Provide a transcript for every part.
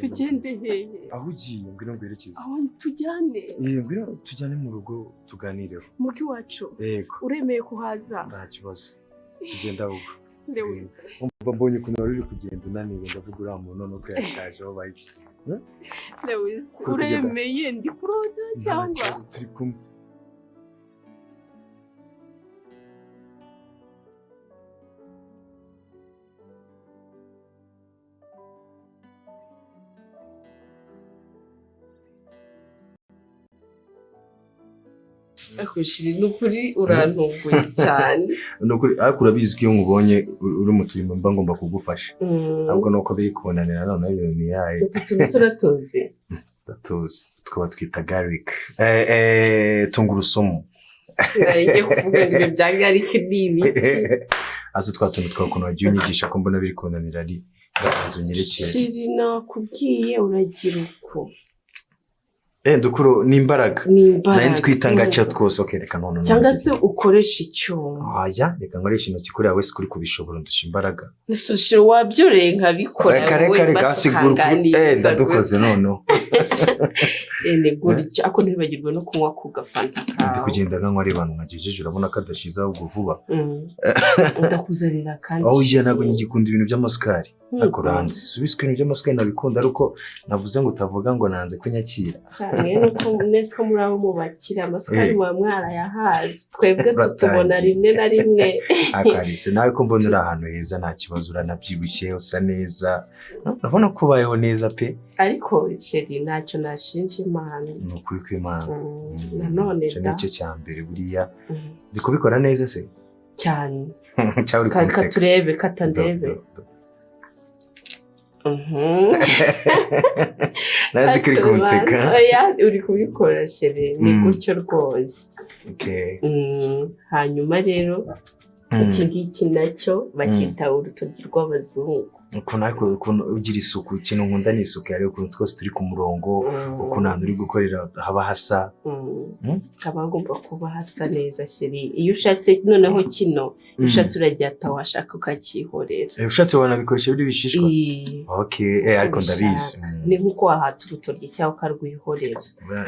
tugende hehe aho ugiye ngwino ngwerekeze aho tujyane ngwino tujyane mu rugo tuganireho mugi wacu yego uremeye kuhaza nta kibazo tugenda ahubwo Lewis mbonye ukuntu wari uri kugenda unaniwe ndavuga uriya muntu nuko yashaje aho bayiki Lewis uremeye ndi kuroda cyangwa turi kumwe akwishiri n'ukuri urantunguye cyane nukuri ariko urabizi ko iyo nkubonye uri mu turimo mba ngomba kugufasha ahubwo nuko biri kunanira none ibintu niyaye turatuzi ndatuzi twaba twita garlic tungurusumu ngiye kuvuga ngo ibyo bya garlic ni ibiki azi twatuntu twakuntu wagiye unyigisha ko mbona biri kunanira ari inzu nyerekeye shiri nakubwiye uragira uko dukuru ni imbaraga nari twitangacyo twose okereka none cyangwa se ukoresha icyuma aya reka nkoresha intoki kuri wese kuri kubishobora ndusha imbaraga nisushiro wabyoreye nkabikora kare gasigura ndadukoze noneho ene gutyo ako ntibagirwe no kunywa ku gafanta kawe ndi kugenda nkanywa ari abantu nkagejeje urabona ko adashize ahubwo vuba ndakuzanira kandi aho ujya ntabwo ngikunda ibintu by'amasukari ariko ranze subiswe ibintu by'amasukari nabikunda ariko navuze ngo utavuga ngo nanze kunyakira cyane nuko nese ko muri abo mubakira amasukari muba mwarayahaze twebwe tutubona rimwe na rimwe akarise nawe ko mbona uri ahantu heza nta kibazo uranabyibushye usa neza urabona ko ubayeho neza pe ariko sheri ntacyo nashinja Imana ni ukuri kw'Imana nanone da nicyo cya mbere buriya ndi kubikora neza se cyane cyangwa uri kunseka katurebe katandebe nazi kuri kunseka oya uri kubikora sheri ni gutyo rwose hanyuma rero iki ngiki nacyo bakita urutoryi rw'abazungu ukuntu ugira isuku ikintu nkunda ni isuku yari ukuntu twose turi ku murongo ukuntu ahantu uri gukorera haba hasa haba hagomba kuba hasa neza sheri iyo ushatse noneho kino iyo ushatse urajya washaka ukakihorera iyo ushatse wanabikoresha biri bishishwa ariko ndabizi ni nk'uko wahata urutoryi cyangwa ukarwihorera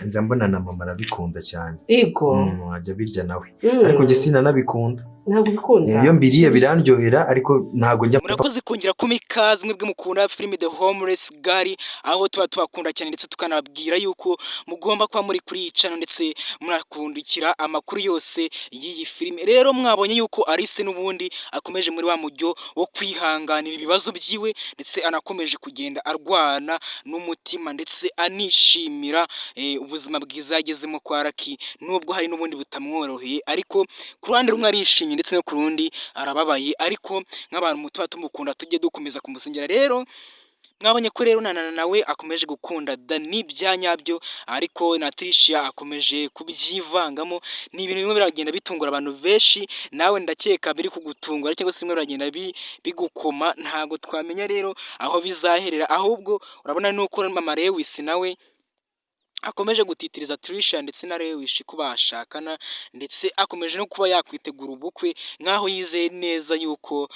njya mbona na mama arabikunda cyane yego ajya birya nawe ariko njye sinanabikunda ntabwo bikunda iyo mbiriye birandyohera ariko ntabwo njya murakoze kongera kumikaze mwebwe mukunda filime The Homeless Girl aho tuba twakunda cyane ndetse tukanababwira yuko mugomba kuba muri kuri iyi channel ndetse murakundikira amakuru yose y'iyi filime rero mwabonye yuko Alice n'ubundi akomeje muri wa mujyo wo kwihanganira ibibazo byiwe ndetse anakomeje kugenda arwana n'umutima ndetse anishimira ubuzima bwiza yagezemo kwa Lucky nubwo hari n'ubundi butamworoheye ariko ku ruhande rumwe arishimye ndetse no ku rundi arababaye ariko nk'abantu muto tumukunda tujye dukomeza kumusengera rero mwabonye ko rero nawe akomeje gukunda Dani byanyabyo ariko na Tricia akomeje kubyivangamo ni ibintu bimwe biragenda bitungura abantu benshi nawe ndakeka biri kugutungura cyangwa se bimwe biragenda bigukoma ntago twamenya rero aho bizaherera ahubwo urabona nuko mama Lewis nawe akomeje gutitiriza Tricia ndetse na Lewis ko bashakana ndetse akomeje no kuba yakwitegura ubukwe nkaho yizeye neza yuko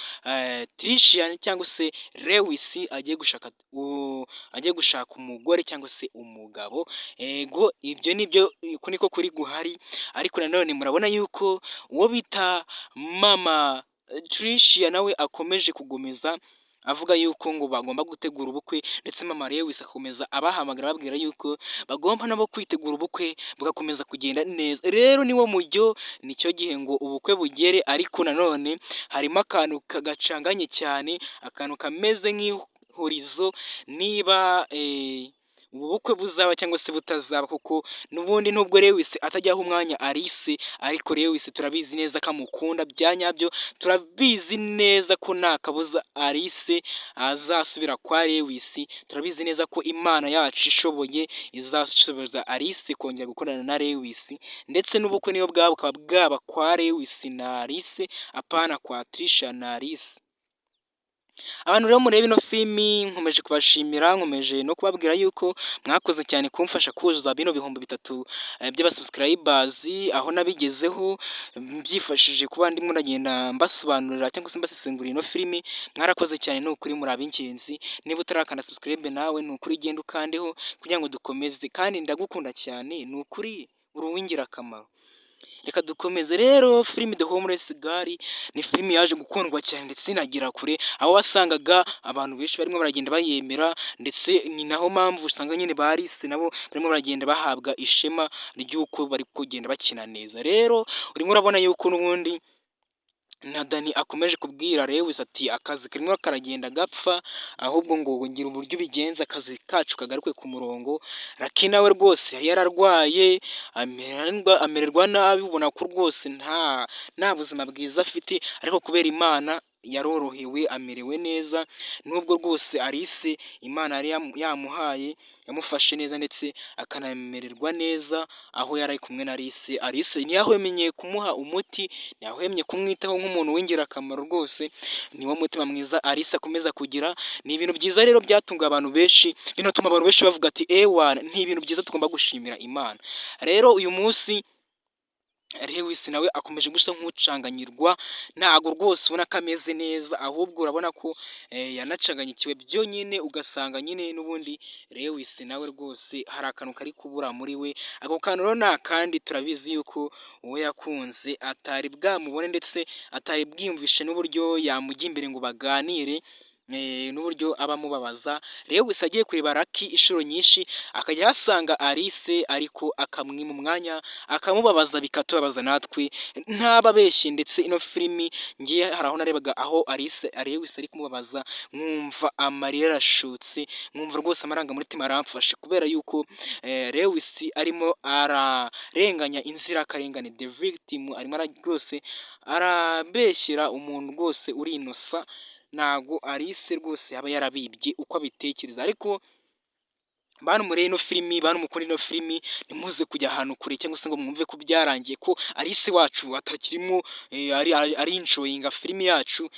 Tricia cyangwa se Lewis agiye gushaka umugore cyangwa se umugabo ego ibyo nibyo niko kuri guhari ariko nanone murabona yuko uwo bita mama Tricia nawe akomeje kugomeza avuga yuko ngo bagomba gutegura ubukwe ndetse mama Lewis akomeza abahamagara babwira yuko bagomba nabo kwitegura ubukwe bugakomeza kugenda neza rero niwo mujyo nicyo gihe ngo ubukwe bugere ariko nanone harimo akantu kagacanganye cyane akantu kameze nk'ihurizo niba ubu bukwe buzaba cyangwa se butazaba kuko nubundi nubwo Lewis atajyaho umwanya Alice ariko Lewis turabizi neza ko amukunda byanyabyo turabizi neza ko nta kabuza Alice azasubira kwa Lewis turabizi neza ko Imana yacu ishoboye izashoboza Alice kongera gukorana na Lewis ndetse n'ubukwe niyo bwaba kwa Lewis na Alice apana kwa Tricia na Alice Abantu rero mureba ino filimi nkomeje kubashimira, nkomeje no kubabwira yuko mwakoze cyane kumfasha kuzuza bino bihumbi 3 by'abasubscribers, aho nabigezeho byifashishije kuba ndimo ndagenda mbasobanurira cyangwa se mbasesengurira ino filimi. Mwarakoze cyane, ni ukuri muri ab'ingenzi. Niba utarakanda subscribe nawe ni ukuri genda ukandeho kugira ngo dukomeze, kandi ndagukunda cyane, ni ukuri uri uw'ingirakamaro. Reka dukomeze rero. Filimi The Homeless Girl ni filimi yaje gukundwa cyane ndetse inagera kure, aho wasangaga abantu benshi barimo baragenda bayemera, ndetse ni naho mpamvu usanga nyine ba Alice nabo barimo baragenda bahabwa ishema ry'uko bari kugenda bakina neza. Rero urimo urabona yuko n'ubundi na Dani akomeje kubwira Lewis ati akazi karimo karagenda gapfa, ahubwo ngo ngira uburyo ubigenza akazi kacu kagaruke ku murongo. Lucky nawe rwose yari yararwaye amererwa nabi, ubona ko rwose nta buzima bwiza afite, ariko kubera Imana yarorohewe amerewe neza, nubwo rwose Alice Imana yari yamuhaye yamufashe neza ndetse akanamererwa neza aho yari ari kumwe na Alice. Alice ntiyahwemye kumuha umuti, ntiyahwemye kumwitaho nk'umuntu w'ingirakamaro rwose. Niwo mutima mwiza Alice akomeza kugira. Ni ibintu byiza rero byatunga abantu benshi, binatuma abantu benshi bavuga ati ewa, ni ibintu byiza tugomba gushimira Imana. Rero uyu munsi Lewis nawe akomeje gusa nk'ucanganyirwa, ntago rwose ubona ko ameze neza, ahubwo urabona ko yanacanganyikiwe byonyine, ugasanga nyine n'ubundi Lewis nawe rwose hari akantu kari kubura muri we. Ako kantu rero nta kandi, turabizi yuko uwo yakunze atari bwamubone ndetse atari bwiyumvishe n'uburyo yamujya imbere ngo baganire, n'uburyo aba amubabaza. Lewis agiye kureba Lucky inshuro nyinshi akajya ahasanga Alice, ariko akamwima umwanya akamubabaza, bikatubabaza natwe ntababeshye. Ndetse ino filimi ngiye hari aho narebaga aho Lewis ari kumubabaza, nkumva amarira arashotse, nkumva rwose amarangamutima aramfashe, kubera yuko Lewis arimo ararenganya inzirakarengane, the victim, arimo rwose arabeshyera umuntu rwose uri inosa. Ntago Alice rwose yaba yarabibye uko abitekereza. Ariko bantu mureba ino filimi, bantu mukunda ino filimi, ntimuze kujya ahantu kure cyangwa se ngo mwumve ko byarangiye, ko Alice wacu atakirimo ari enjoyinga filimi yacu.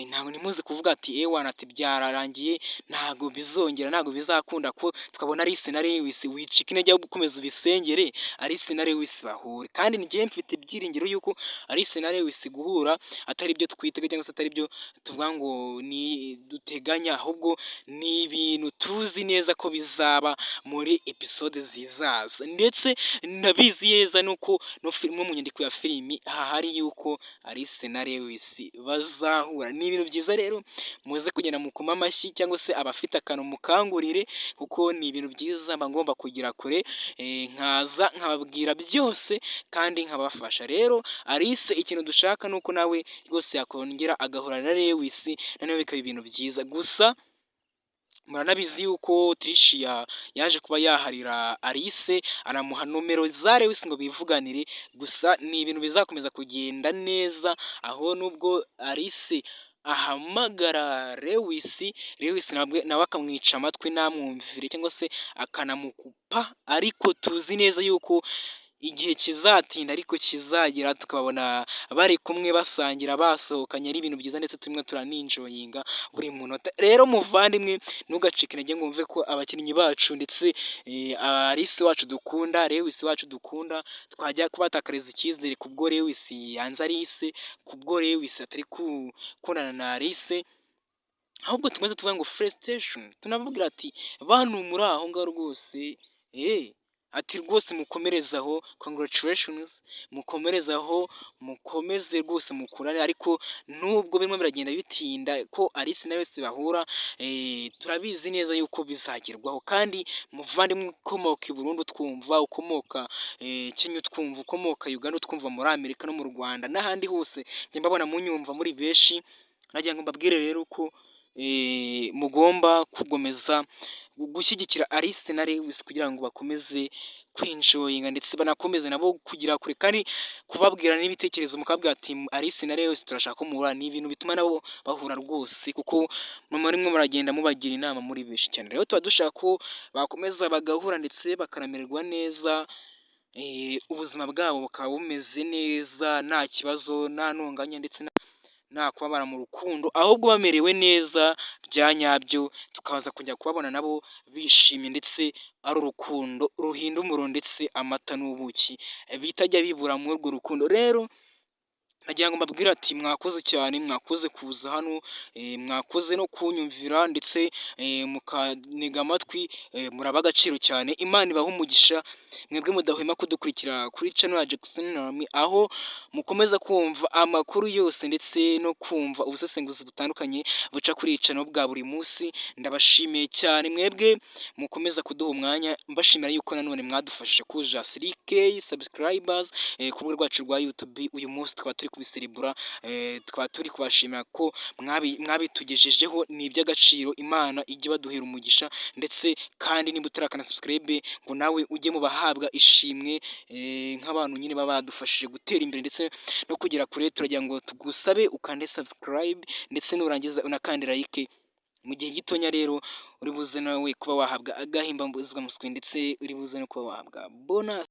Ntabwo ntimuze kuvuga ati ewana ati byararangiye, ntabwo bizongera, ntabwo bizakunda ko tukabona Alice na Lewis. Wicika intege, gukomeza ubisengere Alice na Lewis bahure, kandi ngiye mfite ibyiringiro yuko Alice na Lewis guhura atari ibyo twitega cyangwa se atari ibyo tuvuga ngo ni duteganya, ahubwo ni ibintu tuzi neza ko bizaba muri episode zizaza. Ndetse nabizi neza nuko no mu nyandiko ya filimi hahari yuko Alice na Lewis bazahura. Ni ibintu byiza rero, muze kugenda mukoma amashyi cyangwa se abafite akantu mukangurire, kuko ni ibintu byiza mba ngomba kugira kure, nkaza nkababwira byose kandi nkabafasha. Rero Alice ikintu dushaka nuko nawe rwose yakongera agahura na Lewis, noneho bikaba ibintu byiza. Gusa muranabizi yuko Tricia yaje kuba yaharira Alice, anamuha nomero za Lewis ngo bivuganire. Gusa ni ibintu bizakomeza kugenda neza, aho nubwo Alice ahamagara Lewis nawe akamwica amatwi namwumvire cyangwa se akanamukupa, ariko tuzi neza yuko igihe kizatinda ariko kizagera tukabona bari kumwe basangira basohokanye ari ibintu byiza, ndetse turimo turaninjoyinga buri munota. Rero muvandimwe, ntugacike intege ngo wumve ko abakinnyi bacu ndetse Alice wacu dukunda, Lewis wacu dukunda, twajya kubatakariza icyizere kubwo Lewis yanze Alice, kubwo Lewis atari gukundana na Alice, ahubwo tumaze tuvuga ngo frustration. Tunavugira ati bantu muri aho ngaho rwose, ati rwose mukomerezaho, congratulations, mukomerezaho, mukomeze rwose mukurane. Ariko nubwo birimo biragenda bitinda ko Alice na Lewis bahura, turabizi neza yuko bizagerwaho. Kandi muvandimwe ukomoka i Burundi twumva, ukomoka Kenya twumva, ukomoka Uganda twumva, muri Amerika no mu Rwanda n'ahandi hose njye mbabona munyumva muri benshi, nagira ngo mbabwire rero ko mugomba kugomeza gushyigikira Alice na Lewis kugira ngo bakomeze kwinjoyinga ndetse banakomeze nabo kugira kure, kandi kubabwira n'ibitekerezo mukabwira ati Alice na Lewis turashaka ko muhura. Ni ibintu bituma nabo bahura rwose, kuko rimwe muragenda mubagira inama muri benshi cyane. Rero tuba dushaka ko bakomeza bagahura ndetse bakanamererwa neza, ubuzima bwabo bukaba bumeze neza, nta kibazo, nta ntonganya ndetse nta kubabara mu rukundo ahubwo bamerewe neza bya nyabyo, tukaza kujya kubabona nabo bishimye ndetse ari urukundo ruhinda umuro ndetse amata n'ubuki bitajya bibura muri urwo rukundo. Rero nagira ngo mbabwire ati mwakoze cyane, mwakoze kuza hano, mwakoze no kunyumvira ndetse mukanega amatwi, muraba agaciro cyane. Imana ibahe umugisha mwebwe mudahwema kudukurikira kuri channel ya Jackson Army, aho mukomeza kumva amakuru yose ndetse no kumva ubusesenguzi butandukanye buca kuri iyi channel bwa buri munsi. Ndabashimiye cyane mwebwe mukomeza kuduha umwanya, mbashimira yuko nanone mwadufashije kuja 3K subscribers ku rubuga rwacu rwa YouTube. Uyu munsi twaba turi kubiserebura, twaba turi kubashimira ko mwabitugejejeho, ni iby'agaciro. Imana ijye baduhera umugisha, ndetse kandi niba utarakana subscribe ngo nawe ujye mu bahabwa ishimwe nk'abantu nyine baba badufashije gutera imbere ndetse no kugera kure. Turagira ngo tugusabe ukande subscribe ndetse nurangiza unakande like. Mu gihe gitonya rero uri buze nawe kuba wahabwa agahimbazamuswi ndetse uri buze no kuba wahabwa bonus.